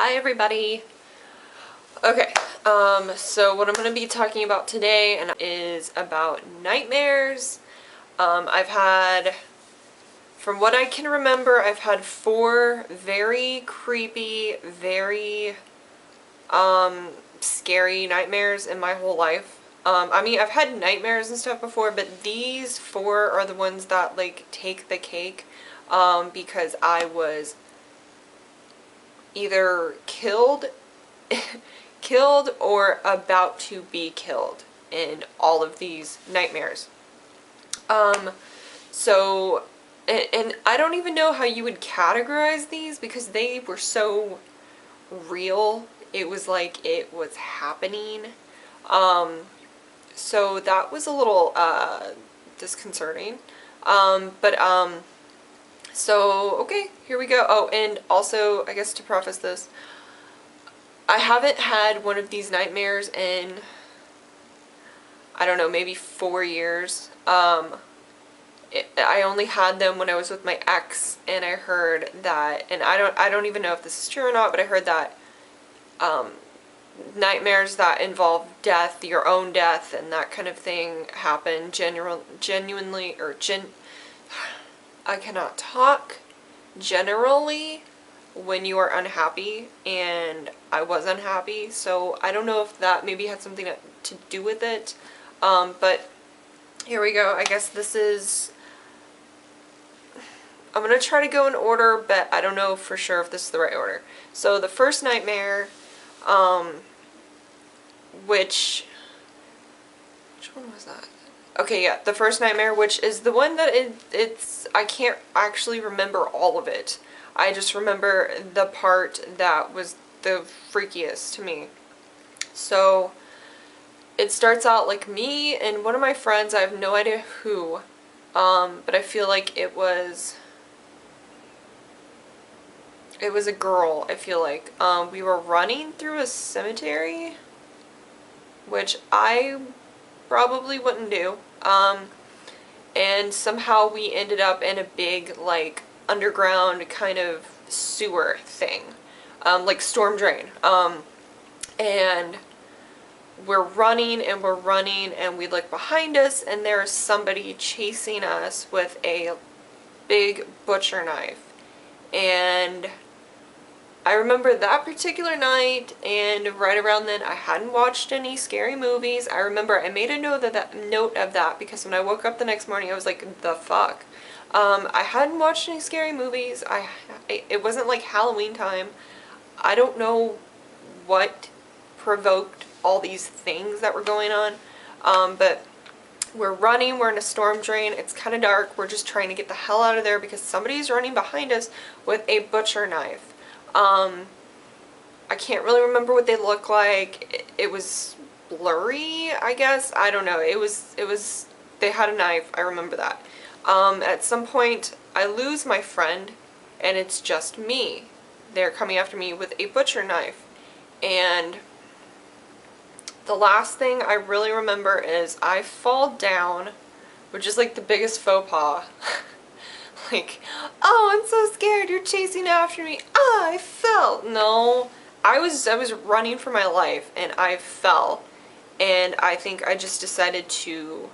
Hi everybody. Okay, so what I'm going to be talking about today is about nightmares. I've had, from what I can remember, I've had 4 very creepy, very scary nightmares in my whole life. I mean, I've had nightmares and stuff before, but these 4 are the ones that like take the cake, because I was either killed or about to be killed in all of these nightmares. So, and I don't even know how you would categorize these because they were so real. It was like it was happening. So that was a little disconcerting. So okay, here we go. Oh, and also, I guess to preface this, I haven't had one of these nightmares in, I don't know, maybe 4 years. I only had them when I was with my ex, and I heard that, and I don't even know if this is true or not, but I heard that nightmares that involve death, your own death, and that kind of thing happen genuinely, or I cannot talk, generally, when you are unhappy, and I was unhappy, so I don't know if that maybe had something to do with it, but here we go. I guess this is, I'm going to try to go in order, but I don't know for sure if this is the right order. So the first nightmare, which one was that? Okay, yeah, the first nightmare, which is the one that it's, I can't actually remember all of it. I just remember the part that was the freakiest to me. So, it starts out like me and one of my friends, I have no idea who, but I feel like it was a girl, I feel like. We were running through a cemetery, which I probably wouldn't do. And somehow we ended up in a big, like, underground kind of sewer thing, like storm drain. And we're running and we're running, and we look behind us, and there's somebody chasing us with a big butcher knife. And I remember that particular night, and right around then I hadn't watched any scary movies. I remember I made a note of that because when I woke up the next morning I was like, the fuck? I hadn't watched any scary movies. It wasn't like Halloween time. I don't know what provoked all these things that were going on, but we're running, we're in a storm drain, it's kind of dark, we're just trying to get the hell out of there because somebody's running behind us with a butcher knife. I can't really remember what they look like. It was blurry, I guess. I don't know. It was, they had a knife. I remember that. At some point, I lose my friend, and it's just me. They're coming after me with a butcher knife. And the last thing I really remember is I fall down, which is like the biggest faux pas. Like, oh, I'm so scared, you're chasing after me. Ah, I fell. No, I was running for my life, and I fell. And I think I just decided to,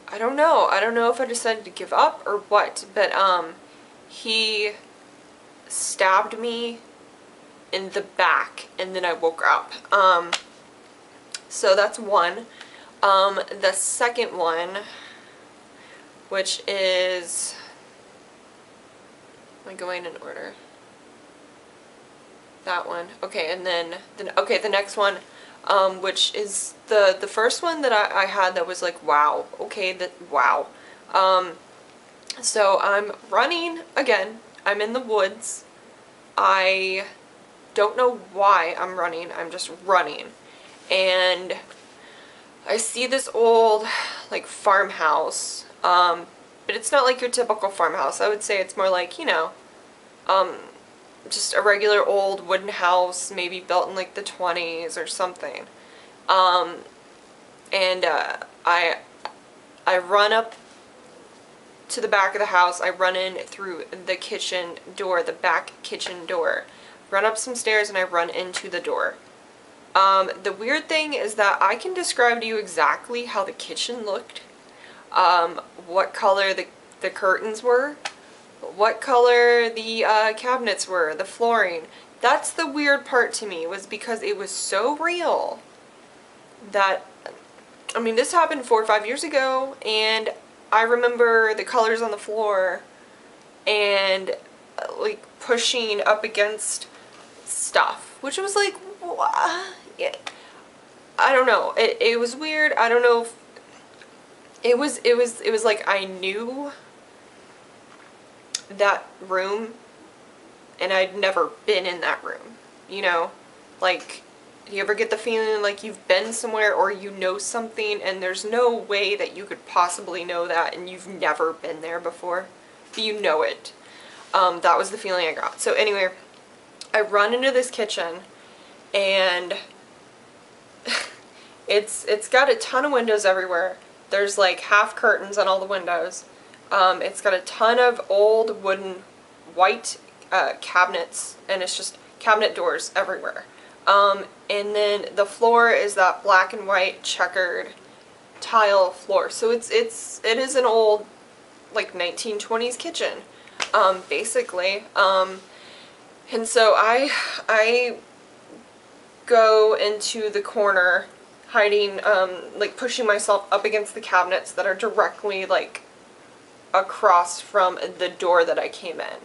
I don't know if I decided to give up or what, but he stabbed me in the back, and then I woke up. So that's one. The second one, which is, am I going in order? That one. Okay, and then the next one, which is the first one that I had that was like, wow, okay, wow. So I'm running again. I'm in the woods. I don't know why I'm running. I'm just running. And I see this old, like, farmhouse, but it's not like your typical farmhouse. I would say it's more like, you know, just a regular old wooden house, maybe built in like the 20s or something. And I run up to the back of the house. I run in through the kitchen door, the back kitchen door. run up some stairs, and I run into the door. The weird thing is that I can describe to you exactly how the kitchen looked, what color the curtains were, what color the cabinets were, the flooring. That's the weird part to me, was because it was so real that, I mean, this happened 4 or 5 years ago, and I remember the colors on the floor and like pushing up against stuff, which was like, yeah, I don't know. It was weird. I don't know if it was like I knew that room and I'd never been in that room, you know? Like, do you ever get the feeling like you've been somewhere or you know something and there's no way that you could possibly know that and you've never been there before? But you know it. That was the feeling I got. So anyway, I run into this kitchen and it's got a ton of windows everywhere. There's like half curtains on all the windows. It's got a ton of old wooden white cabinets, and it's just cabinet doors everywhere. And then the floor is that black and white checkered tile floor. So it is an old like 1920s kitchen, basically. And so I go into the corner, hiding, like pushing myself up against the cabinets that are directly like across from the door that I came in.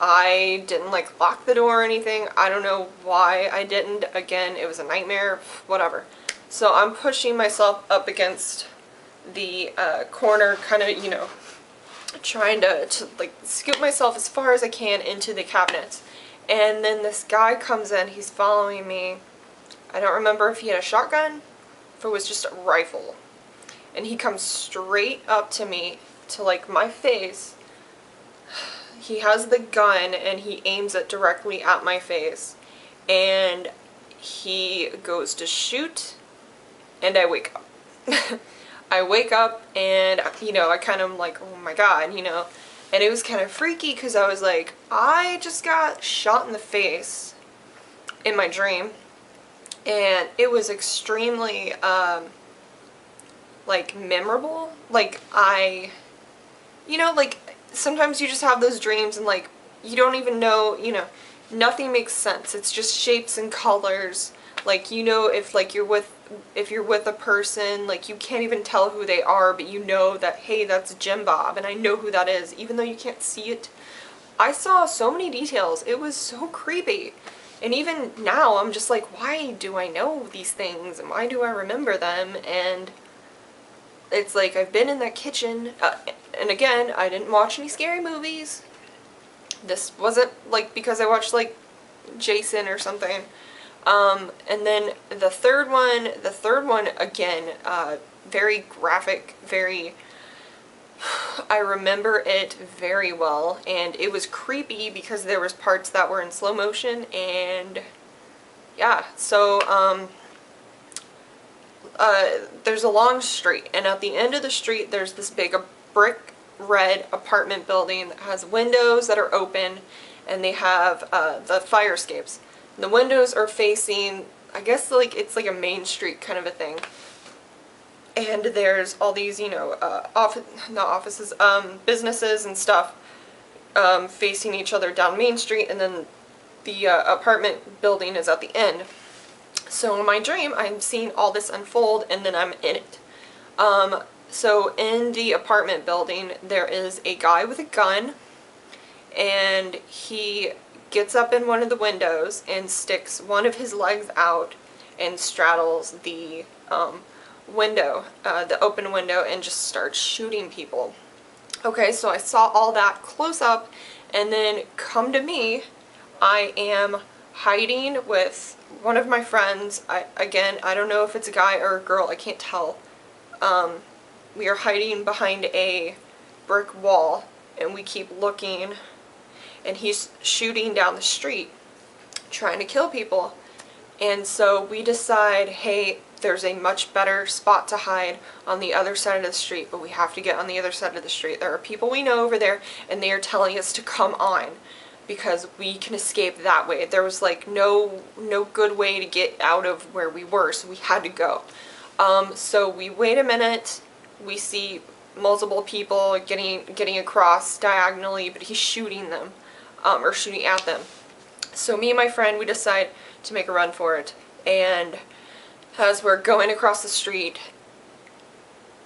I didn't like lock the door or anything. I don't know why I didn't. Again, it was a nightmare, whatever. So I'm pushing myself up against the corner, kind of, you know, trying to like scoop myself as far as I can into the cabinets. And then this guy comes in, he's following me. I don't remember if he had a shotgun, if it was just a rifle. And he comes straight up to me, to like my face. He has the gun and he aims it directly at my face. And he goes to shoot, and I wake up. I wake up and, you know, I kind of like, oh my god, you know. And it was kind of freaky because I was like, I just got shot in the face in my dream. And it was extremely, like, memorable. Like, you know, like, sometimes you just have those dreams and, like, you don't even know, you know, nothing makes sense. It's just shapes and colors. Like, you know, if you're with a person, like, you can't even tell who they are, but you know that, hey, that's Jim Bob, and I know who that is, even though you can't see it. I saw so many details. It was so creepy. And even now, I'm just like, why do I know these things, and why do I remember them? And it's like, I've been in that kitchen, and again, I didn't watch any scary movies. This wasn't, like, because I watched, like, Jason or something. And then the third one, again, very graphic, very, I remember it very well, and it was creepy because there was parts that were in slow motion, and yeah, so, there's a long street, and at the end of the street there's this big brick red apartment building that has windows that are open, and they have, the fire escapes. The windows are facing, I guess, like, it's like a main street kind of a thing. And there's all these, you know, not offices, businesses and stuff, facing each other down Main Street, and then the, apartment building is at the end. So in my dream, I'm seeing all this unfold, and then I'm in it. So in the apartment building, there is a guy with a gun, and he gets up in one of the windows and sticks one of his legs out and straddles the window, the open window, and just starts shooting people. Okay, so I saw all that close up, and then come to me, I am hiding with one of my friends. Again, I don't know if it's a guy or a girl, I can't tell. We are hiding behind a brick wall, and we keep looking, and he's shooting down the street, trying to kill people. And so we decide, hey, there's a much better spot to hide on the other side of the street, but we have to get on the other side of the street. There are people we know over there, and they are telling us to come on. because we can escape that way. There was like no good way to get out of where we were, so we had to go. So we wait a minute, we see multiple people getting across diagonally, but he's shooting them, or shooting at them. So me and my friend, we decide to make a run for it, and as we're going across the street,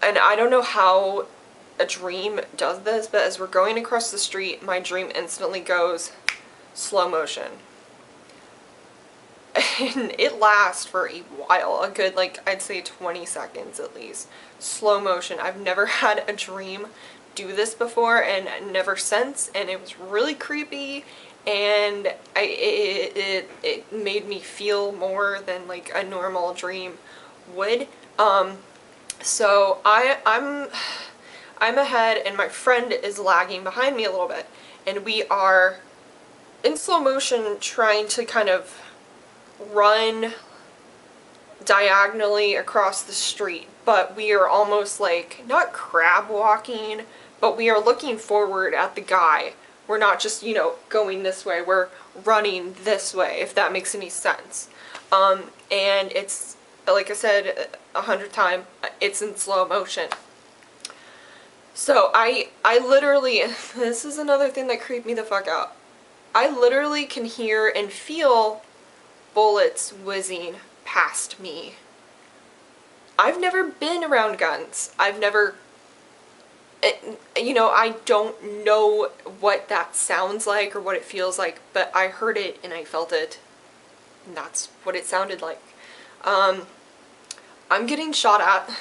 and I don't know how a dream does this, but as we're going across the street, my dream instantly goes slow motion. And it lasts for a while, a good, like, I'd say 20 seconds at least. Slow motion. I've never had a dream do this before, and never since, and it was really creepy, and it made me feel more than like a normal dream would. So I'm ahead, and my friend is lagging behind me a little bit, and we are in slow motion trying to kind of run diagonally across the street, but we are almost like, not crab walking, but we are looking forward at the guy. We're not just, you know, going this way, we're running this way, if that makes any sense. And it's, like I said 100 times, it's in slow motion. So I literally, this is another thing that creeped me the fuck out. I literally can hear and feel bullets whizzing past me. I've never been around guns. I've never, you know, I don't know what that sounds like or what it feels like, but I heard it and I felt it, and that's what it sounded like. I'm getting shot at.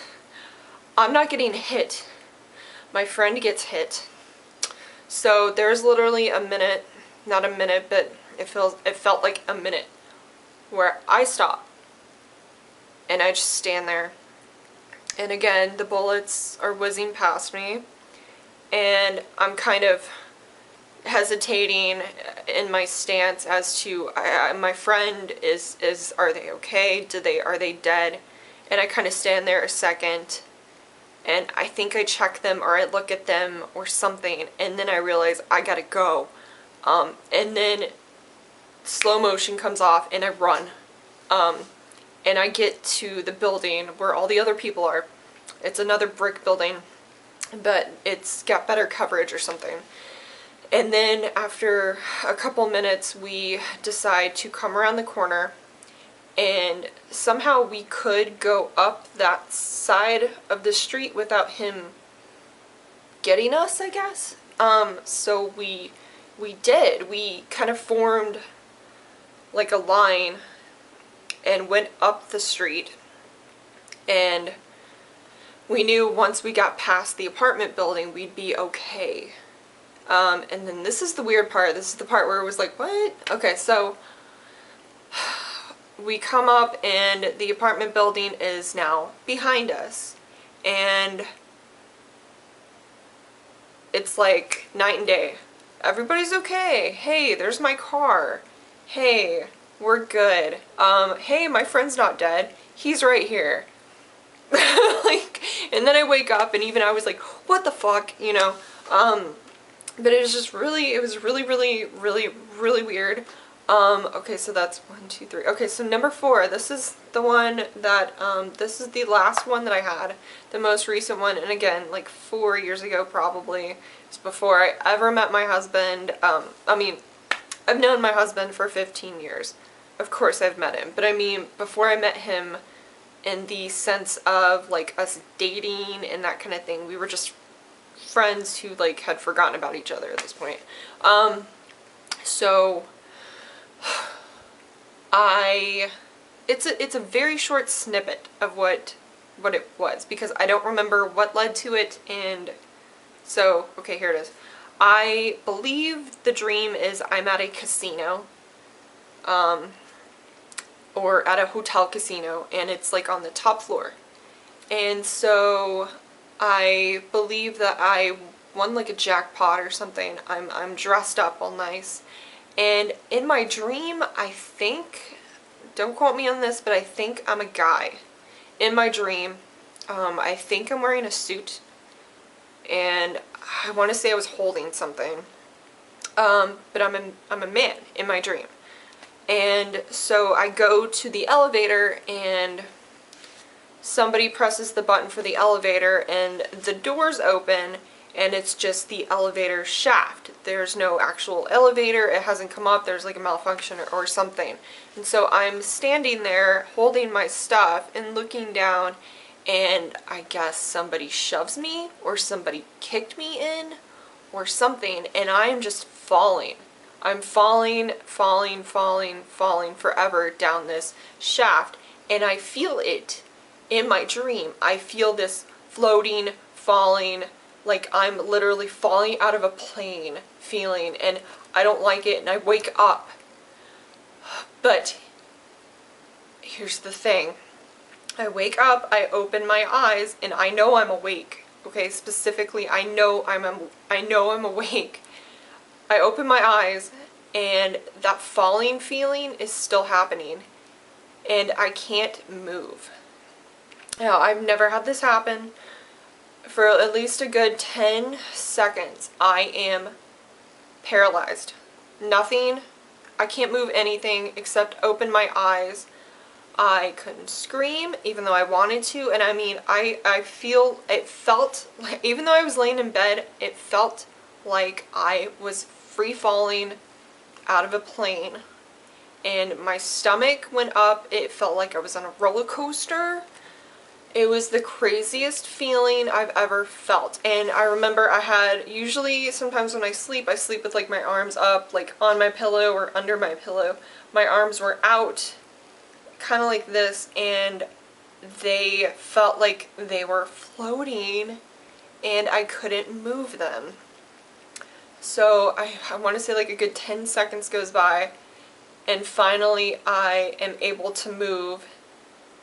I'm not getting hit. My friend gets hit. So there's literally a minute, not a minute, but it felt like a minute where I stop and I just stand there. And again, the bullets are whizzing past me, and I'm kind of hesitating in my stance as to, my friend is are they okay? Are they dead? And I kind of stand there a second, and I think I check them or I look at them or something, and then I realize I gotta go. And then slow motion comes off and I run. And I get to the building where all the other people are. It's another brick building, but it's got better coverage or something. And then after a couple minutes, we decide to come around the corner, and somehow we could go up that side of the street without him getting us, I guess. So we did. We kind of formed like a line and went up the street, and we knew once we got past the apartment building we'd be okay. And then this is the weird part. This is the part where it was like, what? Okay, so we come up and the apartment building is now behind us, and it's like night and day. Everybody's okay. Hey, there's my car. Hey, we're good. Hey, my friend's not dead. He's right here. Like, and then I wake up and even I was like, what the fuck, you know? But it was just really, it was really, really, really, really weird. Okay, so that's 1, 2, 3. Okay, so number 4, this is the one that, this is the last one that I had, the most recent one, and again, like 4 years ago probably. It's before I ever met my husband. I mean, I've known my husband for 15 years. Of course I've met him, but I mean, before I met him in the sense of like us dating and that kind of thing, we were just friends who like had forgotten about each other at this point. So it's a very short snippet of what it was, because I don't remember what led to it. And so, okay, here it is. I believe the dream is I'm at a casino, or at a hotel casino, and it's like on the top floor. And so I believe that I won like a jackpot or something. I'm dressed up all nice, and in my dream, I think, don't quote me on this, but I think I'm a guy. In my dream, I think I'm wearing a suit, and I want to say I was holding something. but I'm a man in my dream. And so I go to the elevator and somebody presses the button for the elevator and the doors open and it's just the elevator shaft. There's no actual elevator, it hasn't come up, there's like a malfunction or something. And so I'm standing there holding my stuff and looking down, and I guess somebody shoves me or somebody kicked me in or something, and I am just falling. I'm falling forever down this shaft, and I feel it in my dream. I feel this floating, falling, like I'm literally falling out of a plane feeling, and I don't like it, and I wake up. But here's the thing. I wake up, I open my eyes, and I know I'm awake. Okay, specifically, I know I'm awake. I open my eyes, and that falling feeling is still happening, and I can't move. Now, I've never had this happen. For at least a good 10 seconds, I am paralyzed. Nothing, I can't move anything except open my eyes. I couldn't scream, even though I wanted to, and I mean, it felt like, even though I was laying in bed, it felt like I was free falling out of a plane, and my stomach went up. It felt like I was on a roller coaster. It was the craziest feeling I've ever felt. And I remember usually sometimes when I sleep with like my arms up, like on my pillow or under my pillow. My arms were out, kind of like this, and they felt like they were floating and I couldn't move them. So I want to say like a good 10 seconds goes by, and finally I am able to move.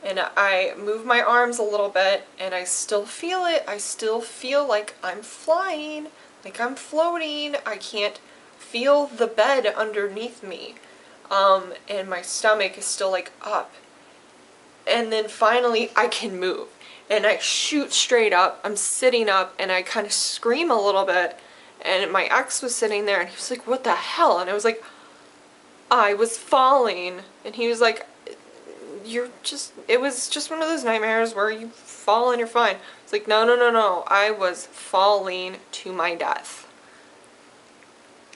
And I move my arms a little bit, and I still feel it. I still feel like I'm flying, like I'm floating. I can't feel the bed underneath me. And my stomach is still like up. And then finally I can move. And I shoot straight up. I'm sitting up, and I kind of scream a little bit. And my ex was sitting there, and he was like, "What the hell?" And I was like, "I was falling." And he was like, it was just one of those nightmares where you fall and you're fine. It's like, no, I was falling to my death.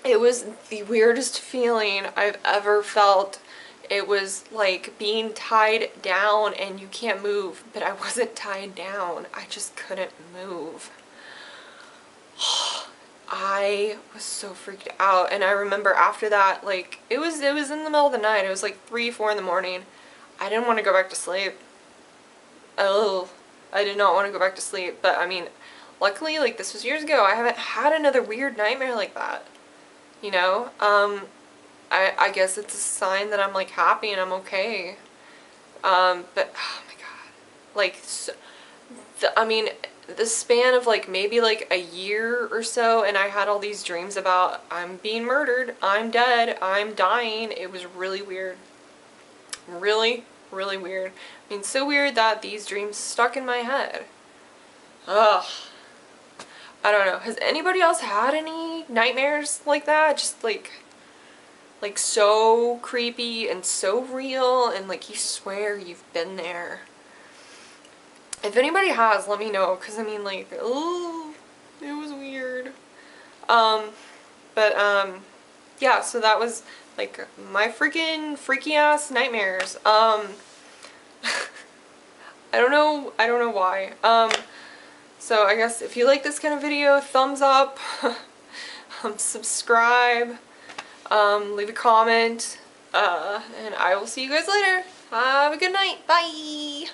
It was the weirdest feeling I've ever felt. It was like being tied down and you can't move, but I wasn't tied down. I just couldn't move. I was so freaked out, and I remember after that, like, it was in the middle of the night. It was like 3, 4 in the morning. I didn't want to go back to sleep. Oh, I did not want to go back to sleep. But I mean, luckily, like, this was years ago. I haven't had another weird nightmare like that. You know? I guess it's a sign that I'm like happy and I'm okay. But oh my god. Like, so, I mean, the span of like maybe like a year or so, and I had all these dreams about I'm being murdered, I'm dead, I'm dying. It was really weird. Really, really weird. I mean, so weird that these dreams stuck in my head. Ugh. I don't know. Has anybody else had any nightmares like that? Just like so creepy and so real, and like you swear you've been there. If anybody has, let me know, because I mean, like, oh, it was weird. Yeah, so that was like my freaky ass nightmares. I don't know why. So I guess if you like this kind of video, thumbs up, subscribe, leave a comment, and I will see you guys later. Have a good night. Bye!